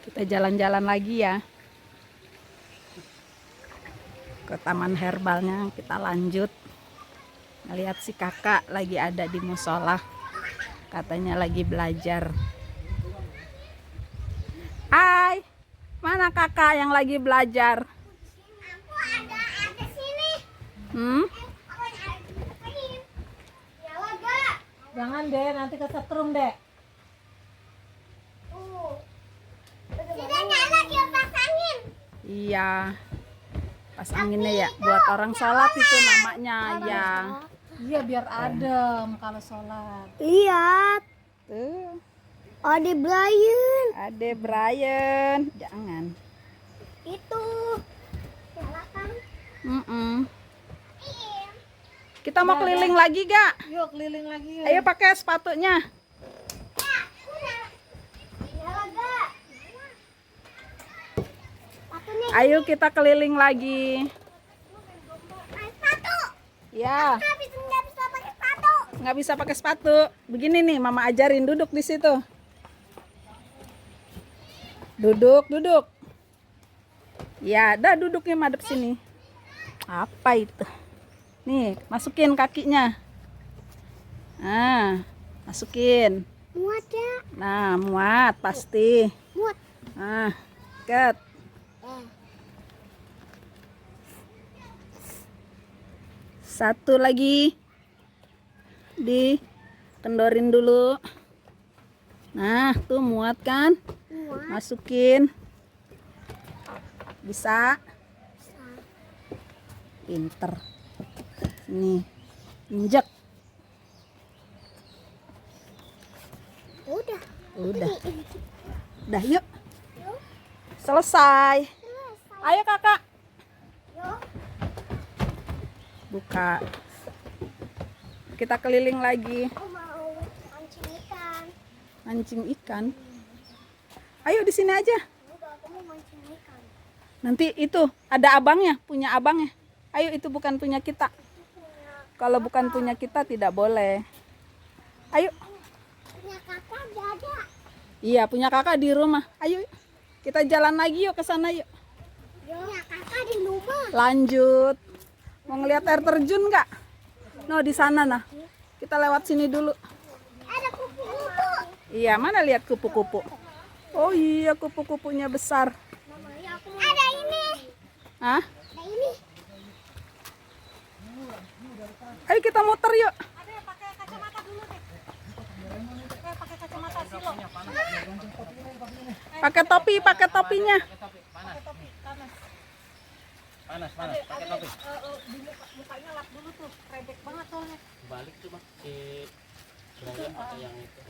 Kita jalan-jalan lagi ya ke taman herbalnya. Kita lanjut ngeliat si kakak lagi ada di musola, katanya lagi belajar. Hai, mana kakak yang lagi belajar? Aku ada sini. Jangan deh, nanti kesetrum dek. Sudah nyala kipas angin. Iya, pas anginnya ya, buat orang sholat itu namanya ya. Iya biar adem kalau sholat. Lihat, Tuh, ada Brian. Ade Brian, jangan. Itu. Nyalakan. Kita mau keliling lagi gak? Yuk keliling lagi yuk. Ayo pakai sepatunya. Nyala gak? Sepatunya Ayo kita keliling lagi. sepatu. Ya, Nggak bisa pakai sepatu. nggak bisa pakai sepatu. Begini nih, mama ajarin, duduk di situ. Duduk, duduk. Ya, dah duduknya madep sini. Apa itu? Nih, masukin kakinya. Nah, masukin. Muat ya? Nah, muat pasti. Muat. Nah, ket. Satu lagi. Dikendorin dulu. Nah, tuh muat kan? Muat. Masukin. Bisa? Pinter. Nih, injek. Udah. Udah. Udah, yuk. Selesai. Ayo kakak. Yuk. Buka. Kita keliling lagi. Aku mau mancing ikan. Mancing ikan. Ayo di sini aja. Udah, aku mau mancing ikan. Nanti itu ada abangnya, punya abangnya. Ayo, itu bukan punya kita. Kalau bukan punya kita tidak boleh. Ayo. Punya kakak ada. Iya, punya kakak di rumah. Ayo. Kita jalan lagi yuk ke sana yuk. Punya kakak di rumah. Lanjut. Mau ngeliat air terjun nggak? No, di sana nah. Kita lewat sini dulu. Ada kupu-kupu. Iya, mana lihat kupu-kupu? Oh iya, kupu-kupunya besar. Ada ini. Hah? Ada ini. Ayo kita muter yuk. Ada yang pakai kacamata dulu deh. Pakai kacamata silo. Pakai topinya. Panas, pakai topi. Mukanya lap dulu tuh, redek banget soalnya. Balik coba si Brian pakai yang itu.